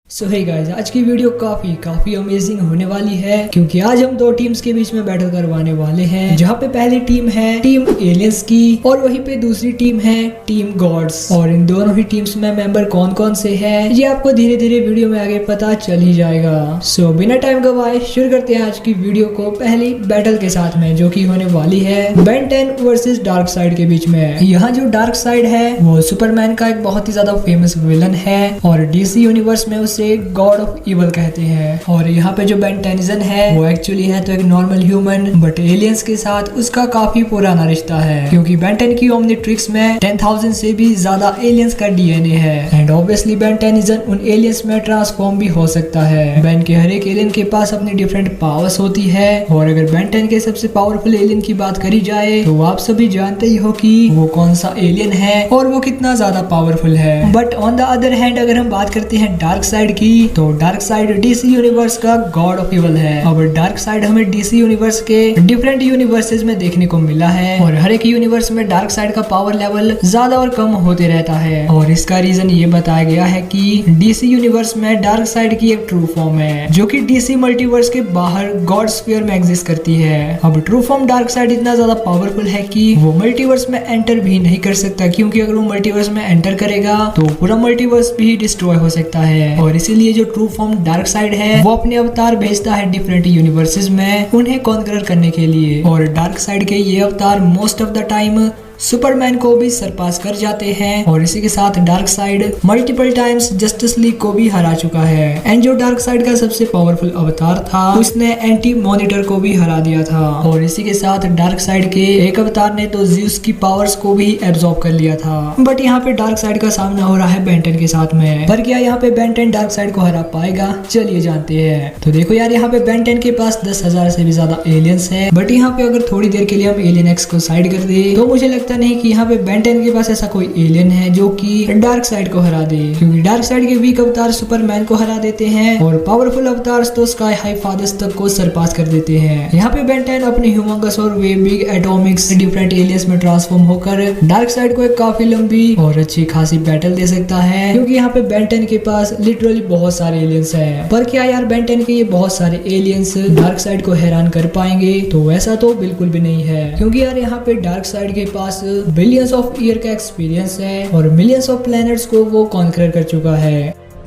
सो hey guys, आज की video काफी अमेजिंग होने वाली है क्योंकि आज हम दो टीम्स के बीच में बैटल करवाने वाले हैं। जहाँ पे पहली टीम है टीम एलियंस की और वहीं पे दूसरी टीम है टीम गॉड्स। और इन दोनों ही टीम्स में मेंबर कौन कौन से हैं ये आपको धीरे धीरे वीडियो में आगे पता चल ही जाएगा। सो बिना टाइम गवाए शुरू करते हैं आज की वीडियो को पहली बैटल के साथ में, जो की होने वाली है बेन 10 वर्सेस डार्क साइड के बीच में। यहाँ जो डार्क साइड है वो सुपरमैन का एक बहुत ही ज्यादा फेमस विलन है और डीसी यूनिवर्स में उसे गॉड ऑफ इवल कहते हैं। और यहाँ पे जो बेन टेनिसन है वो एक्चुअली है तो एक नॉर्मल ह्यूमन, बट एलियंस के साथ उसका काफी पुराना रिश्ता है क्योंकि बेन 10 की ओमनिट्रिक्स में 10,000 से भी ज्यादा एलियंस का डीएनए है। एंड ऑब्वियसली बेन टेनिसन उन एलियंस में ट्रांसफॉर्म भी हो सकता है। बेन के हर एक एलियन के पास अपनी डिफरेंट पावर्स होती है और अगर बेन 10 के सबसे पावरफुल एलियन की बात करी जाए तो आप सभी जानते ही हो कि वो कौन सा एलियन है और वो कितना ज्यादा पावरफुल है। But on the other hand अगर हम बात करते हैं डार्क साइड की, तो डार्क साइड डीसी यूनिवर्स का गॉड ऑफ इवल है। अब डार्क साइड हमें डीसी यूनिवर्स के डिफरेंट यूनिवर्सेस में देखने को मिला है और हर एक यूनिवर्स में डार्क साइड का पावर लेवल ज्यादा और कम होते रहता है। और इसका रीजन ये बताया गया है कि डीसी यूनिवर्स में डार्क साइड की एक ट्रू फॉर्म है जो कि डीसी मल्टीवर्स के बाहर गॉड स्फीयर में एग्जिस्ट करती है। अब ट्रू फॉर्म डार्क साइड इतना ज्यादा पावरफुल है कि वो मल्टीवर्स में एंटर भी नहीं कर सकता, क्योंकि अगर वो मल्टीवर्स में एंटर करेगा तो पूरा मल्टीवर्स भी डिस्ट्रॉय हो सकता है। और इसीलिए जो ट्रू फॉर्म डार्क साइड है वो अपने अवतार भेजता है डिफरेंट यूनिवर्सेस में उन्हें कॉन्करर करने के लिए। और डार्क साइड के ये अवतार most of the time Superman को भी सरपास कर जाते हैं और इसी के साथ dark side multiple times justice league को भी हरा चुका है। एंड जो डार्क साइड का सबसे पावरफुल अवतार था उसने एंटी मॉनिटर को भी हरा दिया था। और इसी के साथ डार्क साइड के एक अवतार ने तो ज़्यूस की पावर्स को भी एब्जॉर्ब कर लिया था। बट यहाँ पे डार्क साइड का सामना हो रहा है बेन 10 के साथ में। पर क्या यहाँ पे बेन 10 डार्क साइड को हरा पाएगा? चलिए जानते हैं। तो देखो यार, यहाँ पे बेन 10 के पास 10,000 से भी ज्यादा एलियंस है। बट यहाँ पे अगर थोड़ी देर के लिए हम एलियन एक्स को साइड कर दे तो मुझे लगता नहीं कि यहाँ पे बेन 10 के पास ऐसा कोई एलियन है जो कि डार्क साइड को हरा दे, क्योंकि डार्क साइड के वीक अवतार सुपरमैन को हरा देते हैं और पावरफुल अवतार तो स्काई हाई फादर्स तक को सरपास कर देते हैं। यहाँ पे बेन 10 अपने ह्यूमंगस और वे बिग एटॉमिक्स डिफरेंट एलियंस में ट्रांसफॉर्म होकर डार्क साइड को एक काफी लंबी और अच्छी खासी बैटल दे सकता है, क्योंकि यहाँ पे बेन 10 के पास लिटरली बहुत सारे एलियंस हैं। पर क्या यार बेन 10 के ये बहुत सारे एलियंस डार्क साइड को हैरान कर पाएंगे? तो ऐसा तो बिल्कुल भी नहीं है, क्योंकि यार यहाँ पे डार्क साइड के पास बिलियंस ऑफ ईयर का एक्सपीरियंस है और मिलियंस ऑफ प्लैनेट्स को वो कॉन्कर कर चुका है।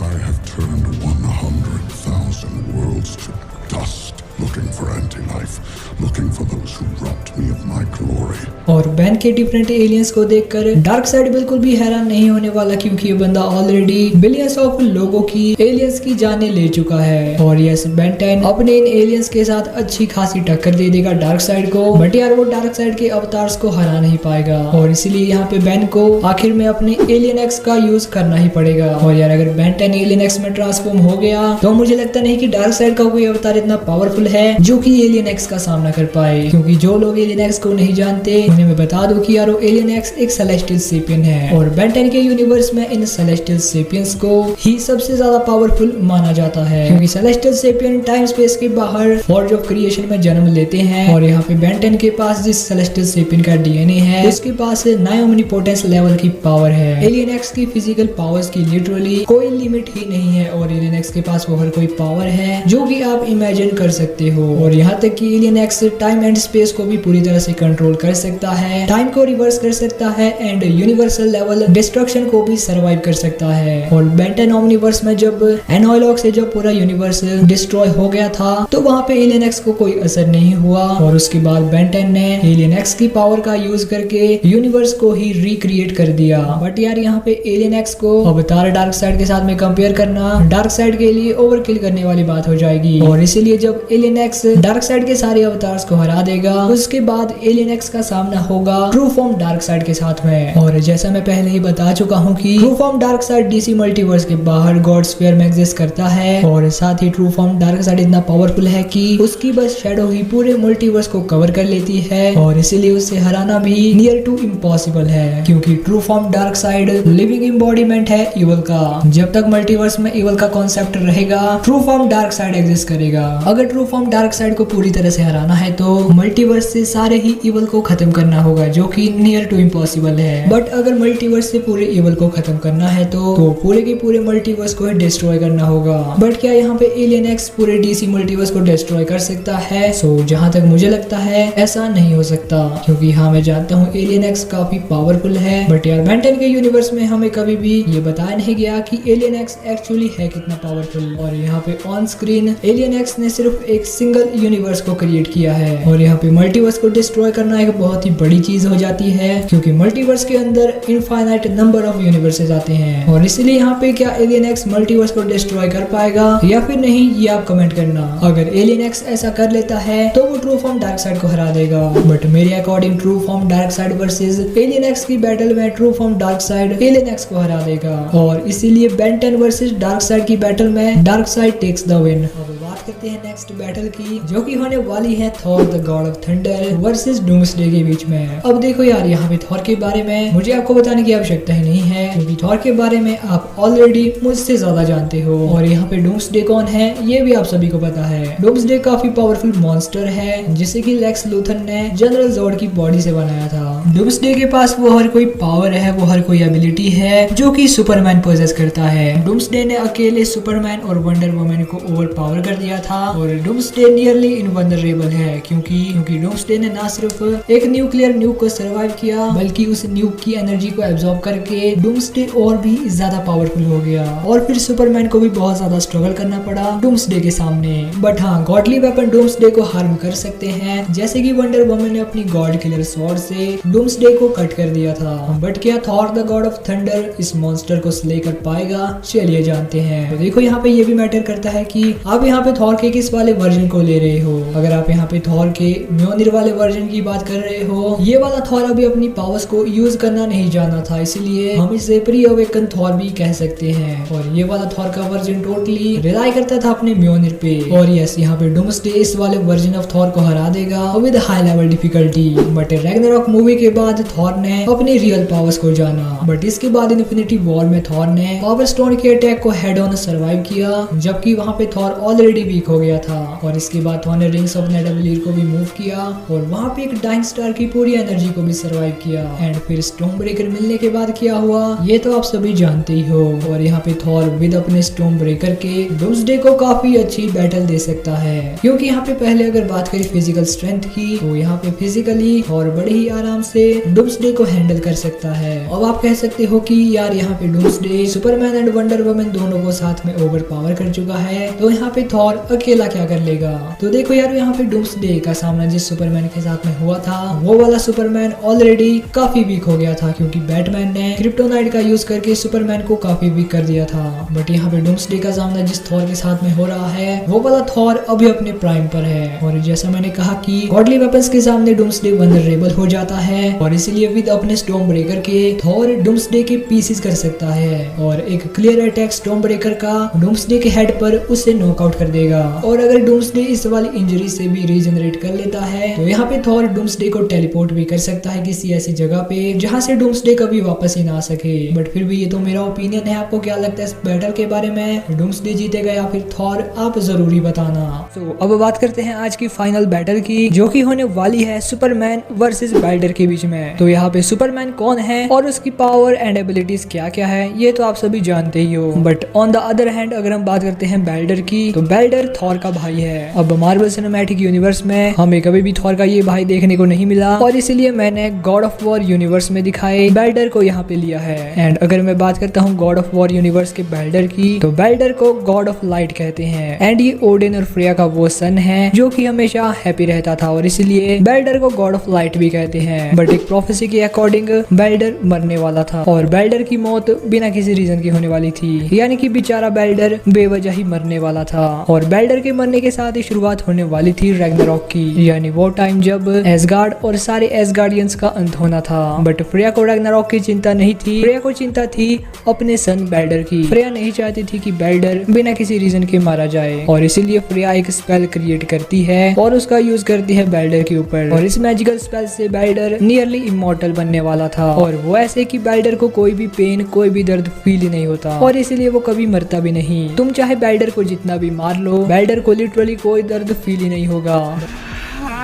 I have turned 100,000 worlds to dust, looking for anti-life, looking for those who robbed me of my glory. और बेन के डिफरेंट एलियंस को देखकर डार्क साइड बिल्कुल भी हैरान नहीं होने वाला, क्योंकि ये बंदा ऑलरेडी बिलियंस ऑफ लोगों की एलियंस की जानें ले चुका है। और यस, बेन 10 अपने इन एलियंस के साथ अच्छी खासी टक्कर दे देगा डार्क साइड को, बट यार वो डार्क साइड के अवतार्स को हरा नहीं पाएगा। और इसीलिए यहाँ पे बेन को आखिर में अपने एलियन एक्स का यूज करना ही पड़ेगा। और यार अगर बेन 10 एलियन एक्स में ट्रांसफॉर्म हो गया तो मुझे लगता नहीं कि डार्क साइड का कोई अवतार इतना पावरफुल है जो कि एलियन एक्स का सामना कर पाए, क्योंकि जो लोग एलियन एक्स को नहीं जानते उन्हें मैं बता दूं कि यार एलियन एक्स एक सेलेस्टियल सेपियन है और बेन 10 के यूनिवर्स में इन सेलेस्टियल सेपियंस को ही सबसे ज्यादा पावरफुल माना जाता है, क्योंकि सेलेस्टियल सेपियन टाइम स्पेस के बाहर फॉर्ज ऑफ क्रिएशन में जन्म लेते हैं। और यहाँ पे बेन 10 के पास जिस सेलेस्टियल सेपियन का डीएनए है उसके पास 9 ओमनीपोटेंस लेवल की पावर है। एलियन एक्स की फिजिकल पावर्स की लिटरली कोई लिमिट ही नहीं है और एलियन एक्स के पास वो हर कोई पावर है जो भी आप इमेजिन कर सकते हो। और यहाँ तक कि alien x time and space को भी पूरी तरह से कंट्रोल कर सकता है, टाइम को रिवर्स कर सकता है एंड यूनिवर्सल लेवल डिस्ट्रक्शन को भी सरवाइव कर सकता है। और बेन 10 ओमनिवर्स में जब एनोलॉग से जब पूरा यूनिवर्स डिस्ट्रॉय हो गया था तो वहाँ पे एलियन एक्स को कोई असर नहीं हुआ और उसके बाद बेन 10 ने एलियन एक्स की पावर का यूज करके यूनिवर्स को ही रिक्रिएट कर दिया। बट यार यहाँ पे एलियन एक्स को अवतार डार्क साइड के साथ में कंपेयर करना डार्क साइड के लिए ओवरकिल करने वाली बात हो जाएगी। और इसीलिए जब एलियन एक्स डार्क साइड के सारे अवतार्स को हरा देगा उसके बाद एलियन एक्स का सामना होगा ट्रू फॉर्म डार्क साइड के साथ में। और जैसा मैं पहले ही बता चुका हूँ कि true form dark side DC multiverse के बाहर गॉड स्फीयर में एग्जिस्ट करता है और साथ ही ट्रू फॉर्म डार्क साइड इतना पावरफुल है कि उसकी बस शैडो ही पूरे मल्टीवर्स को कवर कर लेती है और इसीलिए उसे हराना भी नियर टू इम्पॉसिबल है, क्योंकि true form dark side living embodiment है इवल का। जब तक मल्टीवर्स में इवल का कॉन्सेप्ट रहेगा true form dark side exist करेगा। अगर ट्रू फॉर्म डार्क साइड को पूरी तरह से हराना है तो मल्टीवर्स से सारे ही इवल को खत्म करना होगा, जो कि नियर टू इम्पॉसिबल है। बट अगर मल्टीवर्स से पूरे इवल को खत्म करना है तो पूरे के पूरे मल्टीवर्स को डिस्ट्रॉय करना होगा। बट क्या यहाँ पे एलियन एक्स पूरे डीसी मल्टीवर्स को डिस्ट्रॉय कर सकता है? जहाँ तक मुझे लगता है ऐसा नहीं हो सकता, क्योंकि हाँ मैं जानता हूँ एलियन एक्स काफी पावरफुल है, बट यार बेन 10 के यूनिवर्स में हमें कभी भी ये बताया नहीं गया कि एलियन एक्स एक्चुअली है कितना पावरफुल। और यहाँ पे ऑन स्क्रीन एलियन एक्स ने सिर्फ एक सिंगल यूनिवर्स को क्रिएट किया है, और यहाँ पे मल्टीवर्स को डिस्ट्रॉय करना एक बहुत ही बड़ी चीज हो जाती है, क्योंकि मल्टीवर्स के अंदर इनफाइनाइट नंबर ऑफ यूनिवर्सेस आते हैं। और इसलिए यहाँ पे क्या एलियन एक्स मल्टीवर्स को डिस्ट्रॉय कर पाएगा या फिर नहीं, ये आप कमेंट करना। अगर एलियन एक्स ऐसा कर लेता है तो वो ट्रू फॉर्म डार्क साइड को हरा देगा, बट मेरे according true form dark side versus alien X की बैटल में true form dark side alien X को हरा देगा, और इसीलिए बेन 10 वर्सेस डार्क साइड की बैटल में dark side takes the win. अब बात करते हैं नेक्स्ट बैटल की, जो कि होने वाली है Thor the God of thunder versus doomsday के बीच में। अब देखो यार, यहाँ पे थॉर के बारे में मुझे आपको बताने की आवश्यकता ही नहीं है, क्योंकि थॉर के बारे में आप ऑलरेडी मुझसे ज्यादा जानते हो। और यहाँ पे डूम्सडे कौन है ये भी आप सभी को पता है। डूम्सडे काफी पावरफुल मॉन्स्टर है, जिसे कि लेक्स लूथर ने जनरल जॉर्ड की बॉडी से बनाया था। डूम्सडे के पास वो हर कोई पावर है, वो हर कोई एबिलिटी है जो कि सुपरमैन पोजेस करता है। डूम्सडे ने अकेले सुपरमैन और वंडर वुमन को ओवर पावर कर दिया था, और डूम्सडे नियरली इनवल्नरेबल है, क्योंकि डूम्सडे ने ना सिर्फ एक न्यूक्लियर न्यूक को सर्वाइव किया, बल्कि उस न्यूक की एनर्जी को एब्जॉर्ब करके डूम्सडे और भी ज्यादा पावरफुल हो गया। और फिर सुपरमैन को भी बहुत ज्यादा स्ट्रगल करना पड़ा डूम्सडे के सामने। बट हाँ, गॉडली वेपन डूम्सडे को हार्म कर सकते हैं, जैसे कि वंडर वुमन ने अपनी गॉड किलर स्वॉर्ड से डूम्सडे को कट कर दिया था। बट क्या Thor the God of thunder इस मॉन्स्टर को स्ले कर पाएगा? चलिए जानते हैं। तो देखो यहाँ पे ये भी मैटर करता है कि आप यहाँ पे थॉर के किस वाले वर्जन को ले रहे हो। अगर आप यहाँ पे थॉर के म्योनिर वाले वर्जन की बात कर रहे हो, ये वाला थॉर अभी अपनी पावर्स को यूज करना नहीं जाना था, इसलिए हम इसे प्री अवेकन थॉर भी कह सकते हैं। और ये वाला थॉर का वर्जन टोटली रिलाई करता था अपने म्योनिर पे। और यस, यहाँ पे डूम्सडे इस वाले वर्जन ऑफ थॉर को हरा देगा with high level difficulty. But Ragnarok movie के बाद थॉर ने अपनी रियल पावर्स को जाना, बट इसके बाद इन्फिनिटी वॉर में थॉर ने पावर स्टोन के अटैक को हेड ऑन सर्वाइव किया, जबकि वहाँ पे थॉर ऑलरेडी वीक हो गया था। और इसके बाद थॉर ने रिंग्स ऑफ नेटवलियर को भी मूव किया, और वहाँ पे एक डाइंग स्टार की पूरी एनर्जी को भी सर्वाइव किया। एंड फिर स्टॉर्म ब्रेकर मिलने के बाद क्या हुआ ये तो आप सभी जानते ही हो। और यहाँ पे थॉर विद अपने स्टॉर्म ब्रेकर के डूम्सडे को काफी अच्छी बैटल दे सकता है, क्योंकि यहाँ पे पहले अगर बात करें फिजिकल स्ट्रेंथ की, तो यहाँ पे फिजिकली थॉर बड़े ही आराम से डूम्सडे को हैंडल कर सकता है। अब आप कह सकते हो कि यार यहाँ पे doomsday Superman and wonder woman दोनों को साथ में ओवर पावर कर चुका है, तो यहाँ पे थॉर अकेला क्या कर लेगा? तो देखो यार, यहाँ पे डूम्सडे का सामना जिस सुपरमैन के साथ में हुआ था, वो वाला सुपरमैन ऑलरेडी काफी वीक हो गया था, क्योंकि बैटमैन ने क्रिप्टोनाइट का यूज करके सुपरमैन को काफी वीक कर दिया था। बट यहाँ पे डूम्सडे का सामना जिस थॉर के साथ में हो रहा है, वो वाला थॉर अभी अपने प्राइम पर है। और जैसा मैंने कहा कि गॉडली वेपन्स के सामने डूम्सडे वल्नरेबल हो जाता है, और इसीलिए विद अपने स्टॉर्म ब्रेकर के थॉर डूम्सडे के पीसेस कर सकता है, और एक क्लियर अटैक स्टॉर्म ब्रेकर का डूम्सडे के हेड पर उसे नॉकआउट कर देगा। और अगर डूम्सडे इस वाली इंजरी से भी रीजनरेट कर लेता है, तो यहाँ पे थॉर डूम्सडे को टेलीपोर्ट भी कर सकता है किसी ऐसी जगह पे जहाँ से डूम्सडे कभी वापस ही ना आ सके। बट फिर भी ये तो मेरा ओपिनियन है, आपको क्या लगता है इस बैटल के बारे में? डूम्सडे जीतेगा या फिर थॉर? आप जरूरी बताना। तो अब बात करते हैं आज की फाइनल बैटल की, जो कि होने वाली है सुपरमैन वर्सेस बाइल्डर के बीच में। तो यहाँ पे सुपरमैन कौन है और उसकी पावर एंड एबिलिटीज क्या क्या है, ये तो आप सभी जानते ही हो। But on the other hand अगर हम बात करते हैं बाइल्डर की, तो बाइल्डर थॉर का भाई है। अब मार्वल सिनेमैटिक यूनिवर्स में हमें कभी भी थॉर का ये भाई देखने को नहीं मिला, और इसीलिए मैंने गॉड ऑफ वॉर यूनिवर्स में दिखाए बाइल्डर को यहाँ पे लिया है। एंड अगर मैं बात करता हूँ गॉड ऑफ वॉर यूनिवर्स के बाइल्डर की, तो बाइल्डर को गॉड ऑफ लाइट कहते हैं। एंड ये ओडिन और फ्रेया का वो सन है जो कि हमेशा हैप्पी रहता था, और इसलिए बाइल्डर को गॉड ऑफ लाइट भी कहते हैं। बट एक प्रोफेसी के अकॉर्डिंग बाइल्डर मरने वाला था, और बाइल्डर की मौत बिना किसी रीजन की होने वाली थी, यानी कि बेचारा बाइल्डर बेवजह ही मरने वाला था। और बाइल्डर के मरने के साथ ही शुरुआत होने वाली थी रैग्नारॉक की, यानी वो टाइम जब एसगार्ड और सारे एसगार्डियंस का अंत होना था। बट फ्रेया को रैग्नारॉक की चिंता नहीं थी, फ्रेया को चिंता थी अपने सन बाइल्डर की। फ्रेया नहीं चाहती थी कि बाइल्डर बिना किसी रीजन के मारा जाए, और इसीलिए फ्रेया एक स्पेल क्रिएट करती है और उसका यूज करती है बाइल्डर के ऊपर। और इस मैजिकल स्पेल से बाइल्डर नियरली इमॉर्टल बनने वाला था, और वो ऐसे कि बाइल्डर को कोई भी पेन कोई भी दर्द फील ही नहीं होता, और इसीलिए वो कभी मरता भी नहीं। तुम चाहे बाइल्डर को जितना भी मार लो, बाइल्डर को लिटरली कोई दर्द फील ही नहीं होगा।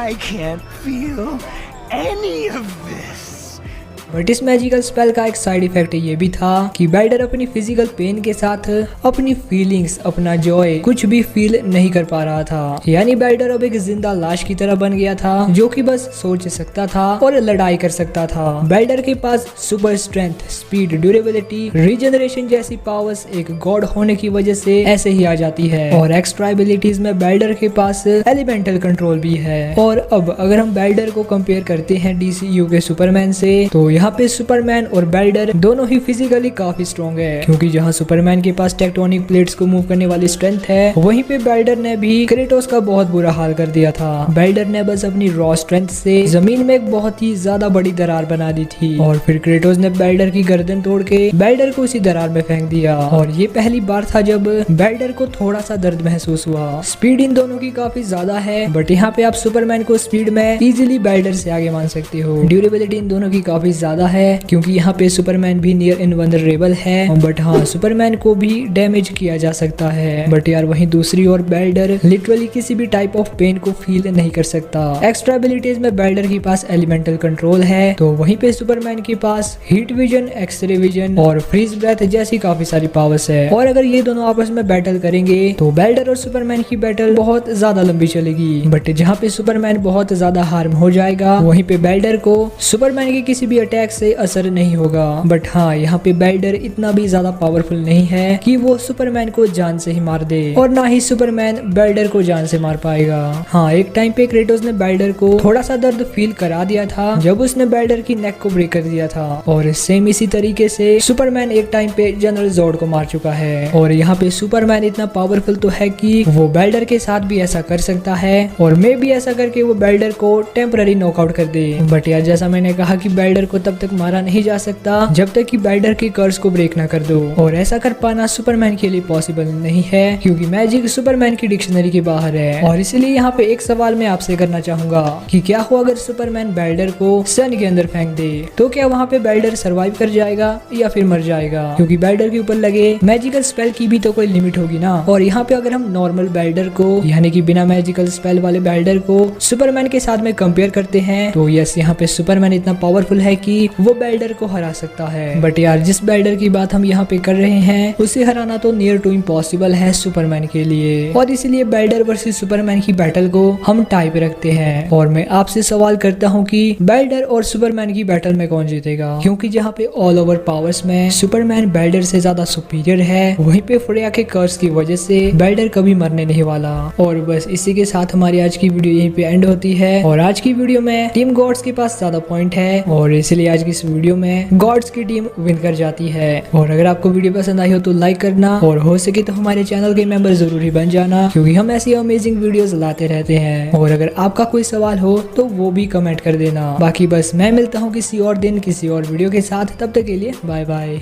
I can't feel any of this. But इस मैजिकल स्पेल का एक साइड इफेक्ट ये भी था कि बैडर अपनी फिजिकल पेन के साथ अपनी फीलिंग्स, अपना जॉय कुछ भी फील नहीं कर पा रहा था। यानी बैडर अब एक जिंदा लाश की तरह बन गया था जो कि बस सोच सकता था और लड़ाई कर सकता था। बैडर के पास super strength, speed, durability, regeneration जैसी पावर्स एक गॉड होने की वजह से ऐसे ही आ जाती है। और एक्स्ट्रा एबिलिटीज में बैडर के पास एलिमेंटल कंट्रोल भी है। और अब अगर हम बैडर को कंपेयर करते हैं DCU के सुपरमैन से, तो यहाँ पे सुपरमैन और बैडर दोनों ही फिजिकली काफी स्ट्रॉन्ग है, क्योंकि जहाँ सुपरमैन के पास टेक्टोनिक प्लेट्स को मूव करने वाली स्ट्रेंथ है, वहीं पे बैडर ने भी क्रेटोस का बहुत बुरा हाल कर दिया था। बैडर ने बस अपनी रॉ स्ट्रेंथ से जमीन में एक बहुत ही ज्यादा बड़ी दरार बना दी थी और फिर क्रेटोस ने बैडर की गर्दन तोड़ के बैडर को उसी दरार में फेंक दिया। और ये पहली बार था जब बैडर को थोड़ा सा दर्द महसूस हुआ। स्पीड इन दोनों की काफी ज्यादा है, बट यहाँ पे आप सुपरमैन को स्पीड में इजीली बैडर से आगे मान सकते हो। ड्यूरेबिलिटी इन दोनों की काफी ज्यादा है, क्योंकि यहाँ पे सुपरमैन भी नियर इनवल्नरेबल है, बट हाँ सुपरमैन को भी डैमेज किया जा सकता है। बट यार वहीं दूसरी ओर बैडर लिटरली किसी भी टाइप ऑफ पेन को फील नहीं कर सकता। एक्स्ट्रा एबिलिटीज में बैडर के पास एलिमेंटल कंट्रोल है, तो वहीं पे सुपरमैन के पास हीट विजन, एक्सरे विजन और फ्रीज ब्रेथ जैसी काफी सारी पावर्स है। और अगर ये दोनों आपस में बैटल करेंगे तो बैडर और सुपरमैन की बैटल बहुत ज्यादा लंबी चलेगी। बट जहाँ पे सुपरमैन बहुत ज्यादा हार्म हो जाएगा, वहीं पे बैडर को सुपरमैन के किसी भी अटैक से असर नहीं होगा। बट हाँ यहाँ पे बैडर इतना भी ज्यादा पावरफुल नहीं है कि वो सुपरमैन को जान से ही मार दे, और ना ही सुपरमैन बैडर को जान से मार पाएगा। हाँ एक टाइम पे क्रेटोस ने बैडर को थोड़ा सा दर्द फील करा दिया था जब उसने बैडर की नेक को ब्रेक कर दिया था। और सेम इसी तरीके से सुपरमैन एक टाइम पे जनरल जोड को मार चुका है। और यहाँ पे सुपरमैन इतना पावरफुल तो है कि वो बैडर के साथ भी ऐसा कर सकता है, और मे भी ऐसा करके वो बैडर को टेम्पररी नॉकआउट कर दे। बट यार जैसा मैंने कहा कि बैडर को तब तक मारा नहीं जा सकता जब तक कि बैडर के कर्स को ब्रेक ना कर दो, और ऐसा कर पाना सुपरमैन के लिए पॉसिबल नहीं है, क्योंकि मैजिक सुपरमैन की डिक्शनरी के बाहर है। और इसलिए यहाँ पे एक सवाल मैं आपसे करना चाहूंगा कि क्या हो अगर सुपरमैन बैडर को सन के अंदर फेंक दे, तो क्या वहाँ पे बैडर सरवाइव कर जाएगा या फिर मर जाएगा? क्योंकि बैडर के ऊपर लगे मैजिकल स्पेल की भी तो कोई लिमिट होगी ना। और यहाँ पे अगर हम नॉर्मल बैडर को, यानी कि बिना मैजिकल स्पेल वाले बैडर को सुपरमैन के साथ में कंपेयर करते हैं, तो यस यहाँ पे सुपरमैन इतना पावरफुल है कि वो बैडर को हरा सकता है। बट यार जिस बैडर की बात हम यहाँ पे कर रहे हैं उसे हराना तो नियर टू इम्पॉसिबल है सुपरमैन के लिए। और इसलिए बैडर वर्सेस सुपरमैन की बैटल को हम टाई पे रखते हैं। और मैं आपसे सवाल करता हूँ कि बैडर और सुपरमैन की बैटल में कौन जीतेगा? क्योंकि जहाँ पे ऑल ओवर पावर्स में सुपरमैन बैडर से ज्यादा सुपीरियर है, वहीं पे फ्रेया के कर्स की वजह से बैडर कभी मरने नहीं वाला। और बस इसी के साथ हमारी आज की वीडियो यहीं पे एंड होती है। और आज की वीडियो में टीम गॉड्स के पास ज्यादा पॉइंट है, और इसलिए आज की इस वीडियो में गॉड्स की टीम विन कर जाती है। और अगर आपको वीडियो पसंद आई हो तो लाइक करना, और हो सके तो हमारे चैनल के मेंबर जरूर ही बन जाना, क्योंकि हम ऐसी अमेजिंग वीडियोस लाते रहते हैं। और अगर आपका कोई सवाल हो तो वो भी कमेंट कर देना। बाकी बस मैं मिलता हूँ किसी और दिन किसी और वीडियो के साथ, तब तक के लिए बाय बाय।